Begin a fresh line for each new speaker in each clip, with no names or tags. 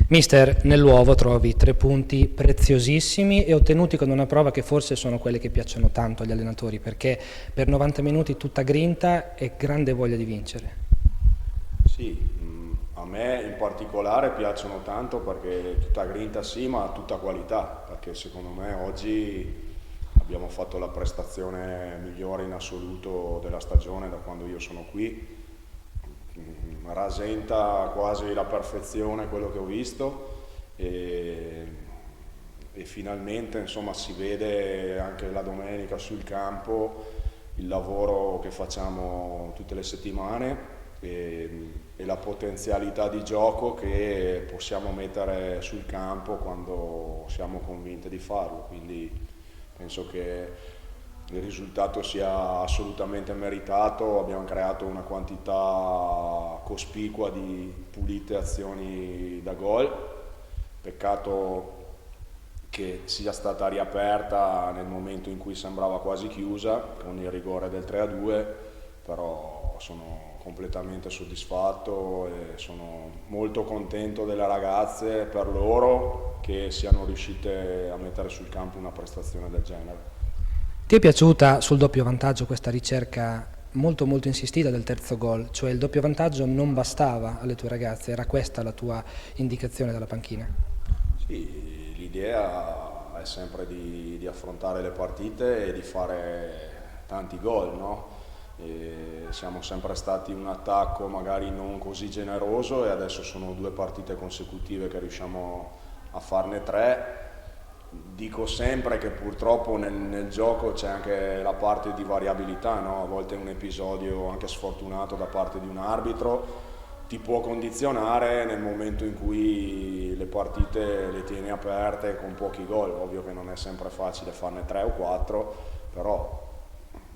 Mister, nell'uovo trovi 3 punti preziosissimi e ottenuti con una prova che forse sono quelle che piacciono tanto agli allenatori, perché per 90 minuti tutta grinta e grande voglia di vincere.
Sì, a me in particolare piacciono tanto perché tutta grinta sì, ma tutta qualità, perché secondo me oggi abbiamo fatto la prestazione migliore in assoluto della stagione da quando io sono qui. Rasenta quasi la perfezione quello che ho visto e finalmente insomma si vede anche la domenica sul campo il lavoro che facciamo tutte le settimane e la potenzialità di gioco che possiamo mettere sul campo quando siamo convinti di farlo, quindi penso che il risultato sia assolutamente meritato, abbiamo creato una quantità cospicua di pulite azioni da gol, peccato che sia stata riaperta nel momento in cui sembrava quasi chiusa con il rigore del 3-2, però sono completamente soddisfatto e sono molto contento delle ragazze per loro che siano riuscite a mettere sul campo una prestazione del genere.
Ti è piaciuta sul doppio vantaggio questa ricerca molto insistita del terzo gol, cioè il doppio vantaggio non bastava alle tue ragazze, era questa la tua indicazione dalla panchina?
Sì, l'idea è sempre di affrontare le partite e di fare tanti gol, no? E siamo sempre stati un attacco magari non così generoso e adesso sono 2 partite consecutive che riusciamo a farne 3. Dico sempre che purtroppo nel gioco c'è anche la parte di variabilità, no? A volte un episodio anche sfortunato da parte di un arbitro ti può condizionare nel momento in cui le partite le tieni aperte con pochi gol. Ovvio che non è sempre facile farne 3 o 4, però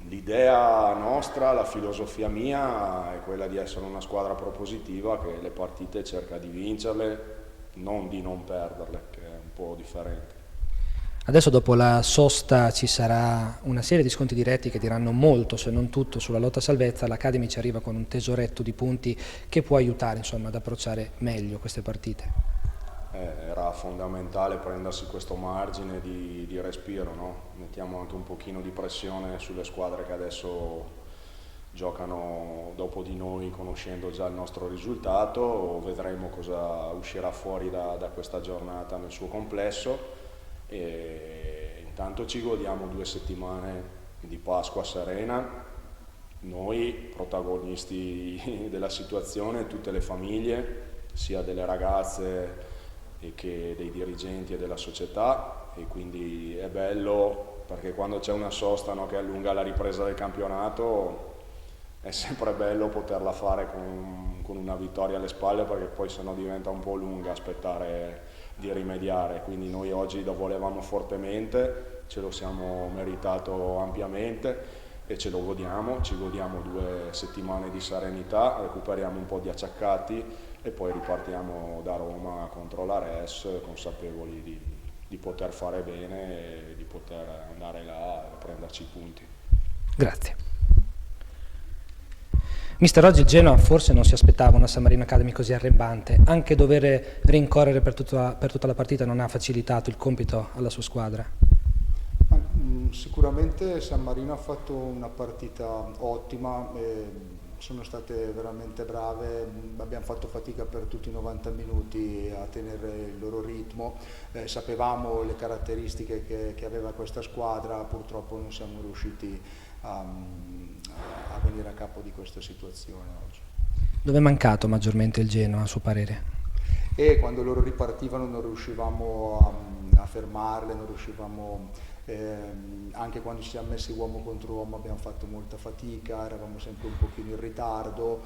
l'idea nostra, la filosofia mia è quella di essere una squadra propositiva che le partite cerca di vincerle, non di non perderle, che è un po' differente.
Adesso dopo la sosta ci sarà una serie di sconti diretti che diranno molto, se non tutto, sulla lotta a salvezza. L'Academy ci arriva con un tesoretto di punti che può aiutare insomma, ad approcciare meglio queste partite.
Era fondamentale prendersi questo margine di respiro, no? Mettiamo anche un pochino di pressione sulle squadre che adesso giocano dopo di noi conoscendo già il nostro risultato, vedremo cosa uscirà fuori da questa giornata nel suo complesso e intanto ci godiamo 2 settimane di Pasqua serena, noi protagonisti della situazione, tutte le famiglie, sia delle ragazze che dei dirigenti e della società e quindi è bello perché quando c'è una sosta, no, che allunga la ripresa del campionato è sempre bello poterla fare con una vittoria alle spalle perché poi sennò diventa un po' lunga aspettare di rimediare, quindi noi oggi lo volevamo fortemente, ce lo siamo meritato ampiamente e ce lo godiamo, ci godiamo 2 settimane di serenità, recuperiamo un po' di acciaccati e poi ripartiamo da Roma contro la Res consapevoli di poter fare bene e di poter andare là e prenderci i punti.
Grazie. Mister, oggi il Genoa forse non si aspettava una San Marino Academy così arrembante, anche dover rincorrere per tutta la partita non ha facilitato il compito alla sua squadra?
Sicuramente San Marino ha fatto una partita ottima, sono state veramente brave, abbiamo fatto fatica per tutti i 90 minuti a tenere il loro ritmo, sapevamo le caratteristiche che aveva questa squadra, purtroppo non siamo riusciti a venire a capo di questa situazione oggi.
Dove è mancato maggiormente il Genoa, a suo parere?
E quando loro ripartivano non riuscivamo a fermarle, non riuscivamo, anche quando ci siamo messi uomo contro uomo abbiamo fatto molta fatica, eravamo sempre un pochino in ritardo,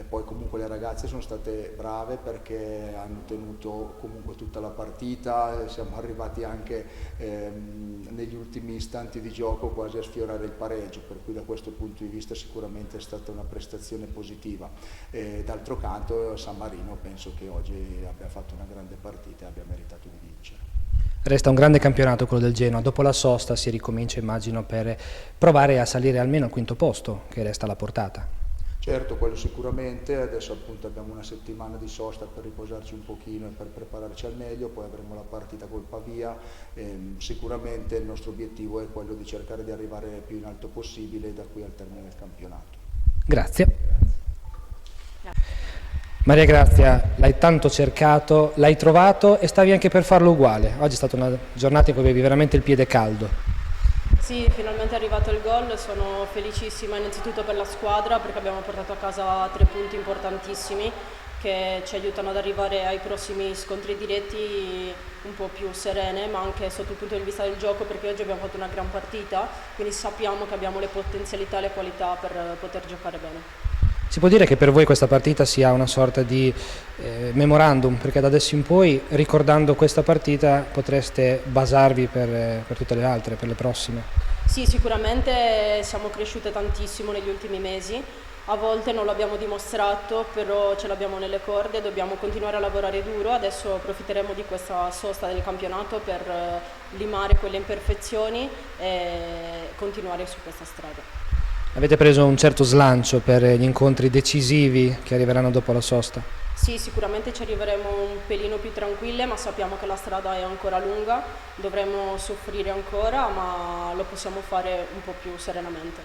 poi comunque le ragazze sono state brave perché hanno tenuto comunque tutta la partita, siamo arrivati anche negli ultimi istanti di gioco quasi a sfiorare il pareggio, per cui da questo punto di vista sicuramente è stata una prestazione positiva. D'altro canto San Marino penso che oggi abbia fatto una grande partita e abbia meritato di vincere.
Resta un grande campionato quello del Genoa, dopo la sosta si ricomincia immagino per provare a salire almeno al 5° posto che resta alla portata.
Certo, quello sicuramente, adesso appunto abbiamo una settimana di sosta per riposarci un pochino e per prepararci al meglio, poi avremo la partita col Pavia, sicuramente il nostro obiettivo è quello di cercare di arrivare più in alto possibile da qui al termine del campionato.
Grazie. Maria Grazia, l'hai tanto cercato, l'hai trovato e stavi anche per farlo uguale. Oggi è stata una giornata in cui avevi veramente il piede caldo.
Sì, finalmente è arrivato il gol, sono felicissima innanzitutto per la squadra perché abbiamo portato a casa 3 punti importantissimi che ci aiutano ad arrivare ai prossimi scontri diretti un po' più serene, ma anche sotto il punto di vista del gioco, perché oggi abbiamo fatto una gran partita, quindi sappiamo che abbiamo le potenzialità e le qualità per poter giocare bene.
Si può dire che per voi questa partita sia una sorta di memorandum, perché da adesso in poi, ricordando questa partita, potreste basarvi per tutte le altre, per le prossime?
Sì, sicuramente siamo cresciute tantissimo negli ultimi mesi, a volte non l'abbiamo dimostrato, però ce l'abbiamo nelle corde, dobbiamo continuare a lavorare duro, adesso approfitteremo di questa sosta del campionato per limare quelle imperfezioni e continuare su questa strada.
Avete preso un certo slancio per gli incontri decisivi che arriveranno dopo la sosta?
Sì, sicuramente ci arriveremo un pelino più tranquille, ma sappiamo che la strada è ancora lunga, dovremo soffrire ancora, ma lo possiamo fare un po' più serenamente.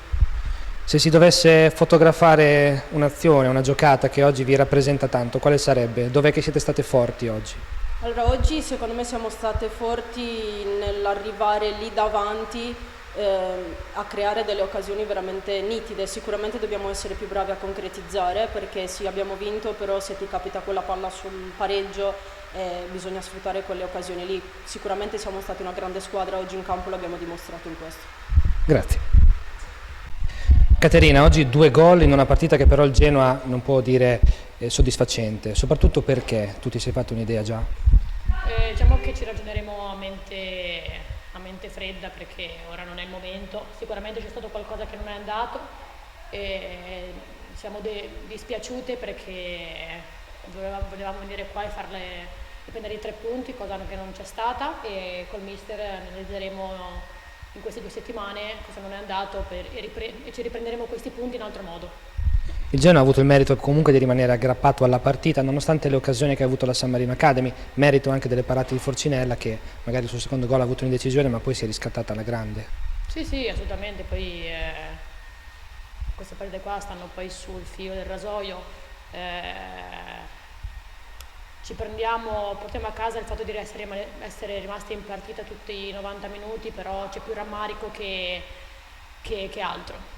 Se si dovesse fotografare un'azione, una giocata che oggi vi rappresenta tanto, quale sarebbe? Dov'è che siete state forti oggi?
Allora, oggi secondo me siamo state forti nell'arrivare lì davanti a creare delle occasioni veramente nitide. Sicuramente dobbiamo essere più bravi a concretizzare, perché sì, abbiamo vinto, però se ti capita quella palla sul pareggio bisogna sfruttare quelle occasioni lì. Sicuramente siamo stati una grande squadra, oggi in campo l'abbiamo dimostrato in questo.
Grazie. Caterina, oggi 2 gol in una partita che però il Genoa non può dire soddisfacente, soprattutto perché tu ti sei fatto un'idea già?
Diciamo che ci ragioneremo a mente fredda, perché ora non è il momento. Sicuramente c'è stato qualcosa che non è andato e siamo dispiaciute perché volevamo venire qua e prendere i 3 punti, cosa che non c'è stata, e col mister analizzeremo in queste 2 settimane cosa non è andato e ci riprenderemo questi punti in altro modo.
Il Genoa ha avuto il merito comunque di rimanere aggrappato alla partita nonostante le occasioni che ha avuto la San Marino Academy, merito anche delle parate di Forcinella che magari sul secondo gol ha avuto un'indecisione ma poi si è riscattata alla grande.
Sì, assolutamente, poi queste partite qua stanno poi sul filo del rasoio, portiamo a casa il fatto di essere rimasti in partita tutti i 90 minuti, però c'è più rammarico che altro.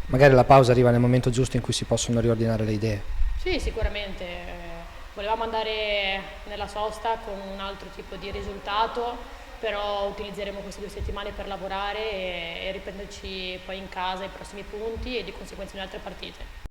Magari la pausa arriva nel momento giusto in cui si possono riordinare le idee.
Sì, sicuramente. Volevamo andare nella sosta con un altro tipo di risultato, però utilizzeremo queste 2 settimane per lavorare e riprenderci poi in casa i prossimi punti e di conseguenza in altre partite.